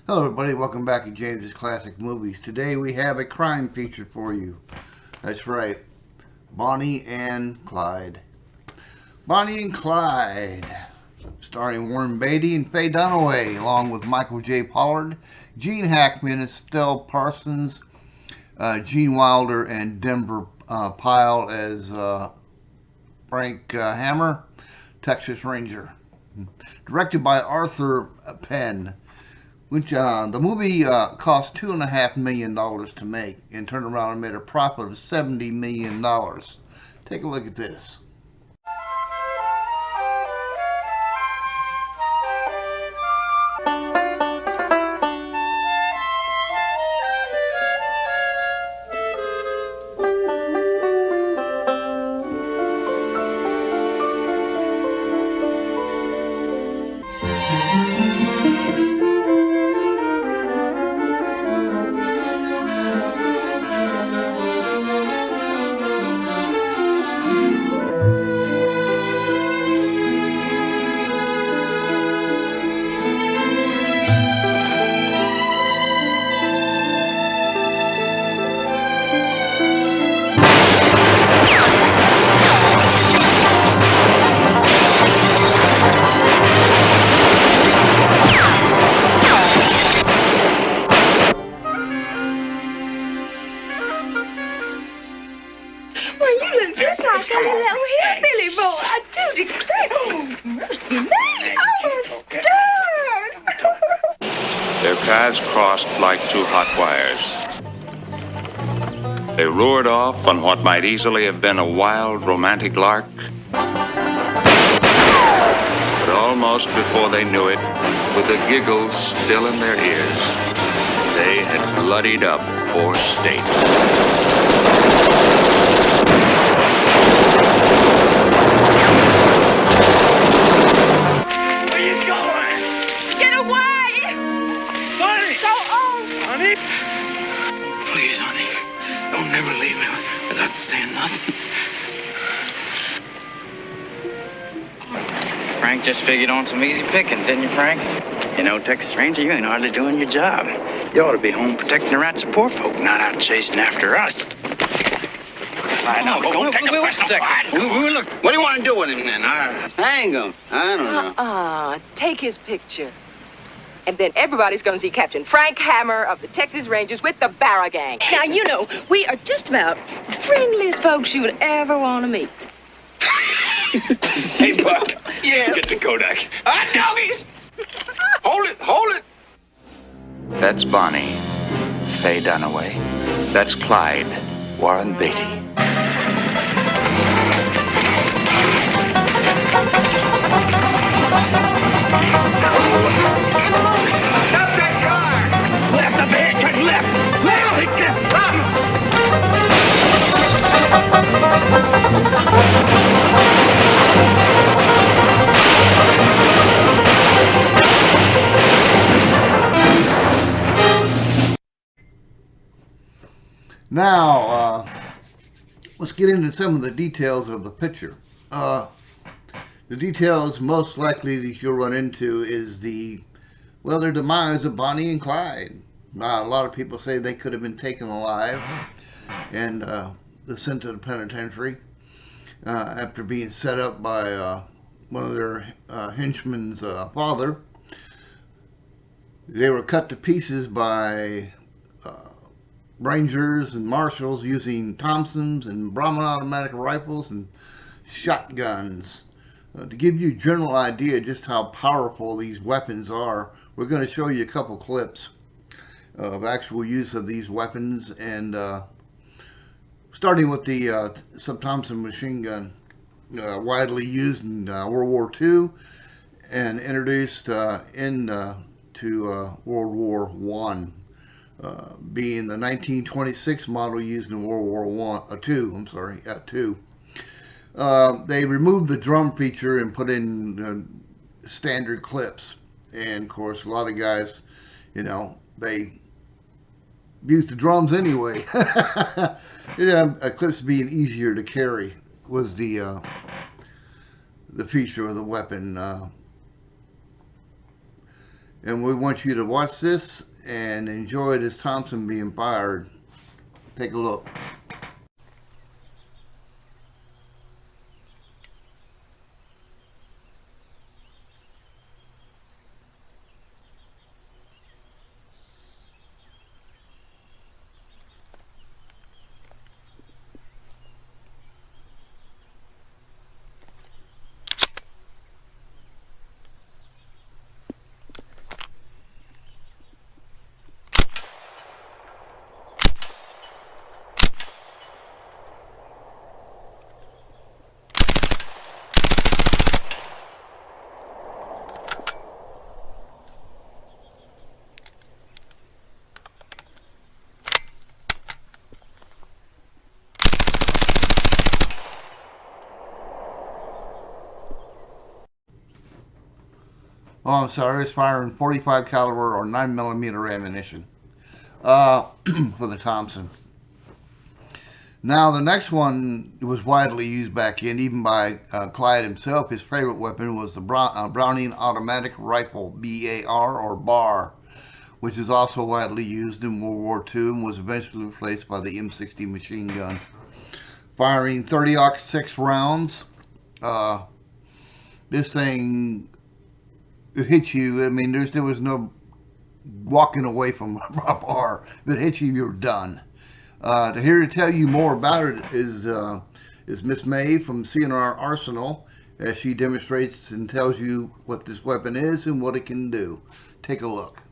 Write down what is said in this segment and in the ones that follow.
Hello everybody, welcome back to James's Classic Movies. Today we have a crime feature for you. That's right, Bonnie and Clyde. Bonnie and Clyde, starring Warren Beatty and Faye Dunaway, along with Michael J. Pollard, Gene Hackman, Estelle Parsons, Gene Wilder, and Denver Pyle as Frank Hammer, Texas Ranger. Directed by Arthur Penn. Which the movie cost $2.5 million to make and turned around and made a profit of $70 million. Take a look at this. Well, you look just like a little hillbilly boy. I do declare. Oh, mercy me. Oh, the stars. Their paths crossed like two hot wires. They roared off on what might easily have been a wild, romantic lark. But almost before they knew it, with the giggles still in their ears, they had bloodied up 4 states. Please, honey, don't never leave me without saying nothing. Frank just figured on some easy pickings, didn't you, Frank? You know, Texas Ranger, you ain't hardly doing your job. You ought to be home protecting the rights of poor folk, not out chasing after us. I know. Don't take Wait a a personal second. Look, what do you want to do with him then? Hang him. I don't know. Take his picture. And then everybody's going to see Captain Frank Hammer of the Texas Rangers with the Barra Gang. Now, you know, we are just about the friendliest folks you would ever want to meet. Hey, Buck. Yeah. Get the Kodak. Hot doggies. Hold it. That's Bonnie, Faye Dunaway. That's Clyde, Warren Beatty. Left up ahead, turn left. Now, let's get into some of the details of the picture. The details most likely that you'll run into is their demise of Bonnie and Clyde. A lot of people say they could have been taken alive and sent to the penitentiary after being set up by one of their henchmen's father. They were cut to pieces by Rangers and Marshals using Thompsons and Brahman automatic rifles and shotguns. To give you a general idea just how powerful these weapons are, we're going to show you a couple clips of actual use of these weapons, and starting with the sub-Thompson machine gun, widely used in World War II and introduced into World War I, being the 1926 model used in World War II. They removed the drum feature and put in standard clips. And of course, a lot of guys, they use the drums anyway. Clips being easier to carry was the feature of the weapon. And we want you to watch this and enjoy this Thompson being fired. Take a look. Oh, I'm sorry, it's firing 45 caliber or 9mm ammunition for the Thompson. Now, the next one was widely used back then, even by Clyde himself. His favorite weapon was the Browning Automatic Rifle, BAR or BAR, which is also widely used in World War II and was eventually replaced by the M60 machine gun. Firing 30-06 rounds. This thing, it hits you. I mean, there was no walking away from a bar. If it hits you, you're done. Here to tell you more about it is Miss May from CNR Arsenal, as she demonstrates and tells you what this weapon is and what it can do. Take a look.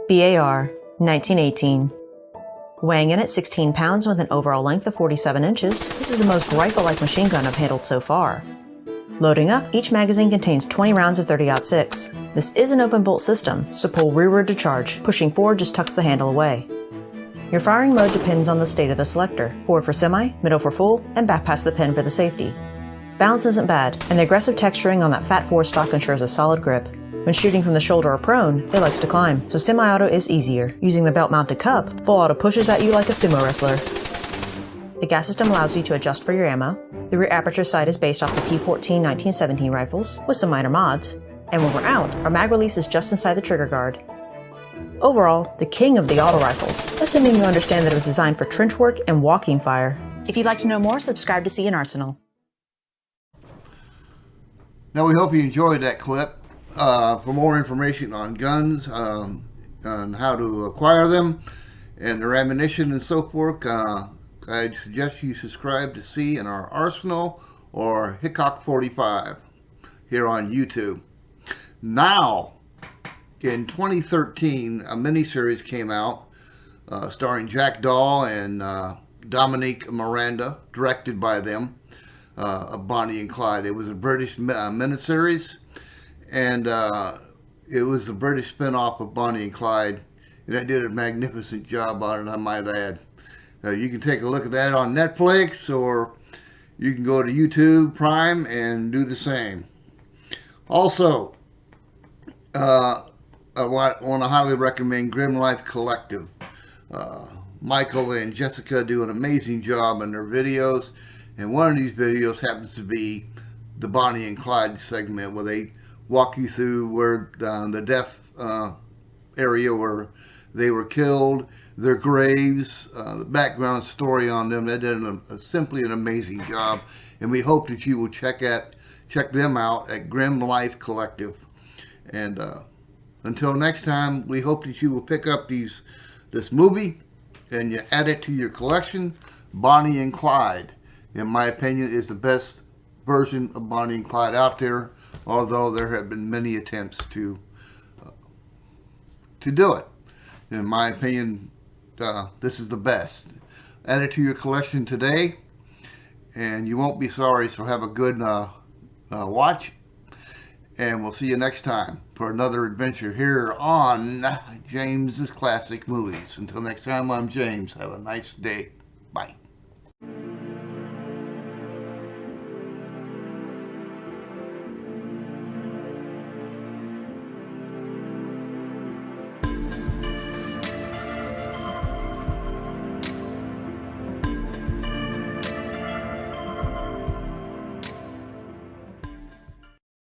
BAR, 1918. Weighing in at 16 pounds with an overall length of 47 inches, this is the most rifle-like machine gun I've handled so far. Loading up, each magazine contains 20 rounds of 30-06. This is an open bolt system, so pull rearward to charge. Pushing forward just tucks the handle away. Your firing mode depends on the state of the selector. Forward for semi, middle for full, and back past the pin for the safety. Balance isn't bad, and the aggressive texturing on that fat forestock ensures a solid grip. When shooting from the shoulder or prone, it likes to climb, so semi-auto is easier. Using the belt-mounted cup, full auto pushes at you like a sumo wrestler. The gas system allows you to adjust for your ammo. The rear aperture sight is based off the P14 1917 rifles, with some minor mods. And when we're out, our mag release is just inside the trigger guard. Overall, the king of the auto rifles, assuming you understand that it was designed for trench work and walking fire. If you'd like to know more, subscribe to See an Arsenal. Now, we hope you enjoyed that clip. For more information on guns, on how to acquire them, and their ammunition and so forth, I'd suggest you subscribe to See in our Arsenal or Hickok 45 here on YouTube. Now, in 2013, a miniseries came out starring Jack Dahl and Dominique Miranda, directed by them, of Bonnie and Clyde. It was a British miniseries. And it was the British spin-off of Bonnie and Clyde. And they did a magnificent job on it, I might add. You can take a look at that on Netflix, or you can go to YouTube Prime and do the same. Also, I want to highly recommend Grim Life Collective. Michael and Jessica do an amazing job in their videos. And one of these videos happens to be the Bonnie and Clyde segment, where they walk you through where the death area where they were killed, their graves, the background story on them. They did simply an amazing job, and we hope that you will check them out at Grim Life Collective. And until next time, we hope that you will pick up this movie and you add it to your collection. Bonnie and Clyde, in my opinion, is the best version of Bonnie and Clyde out there, although there have been many attempts to do it. In my opinion, this is the best. Add it to your collection today, and you won't be sorry. So have a good watch, and we'll see you next time for another adventure here on James's Classic Movies. Until next time, I'm James. Have a nice day. Bye.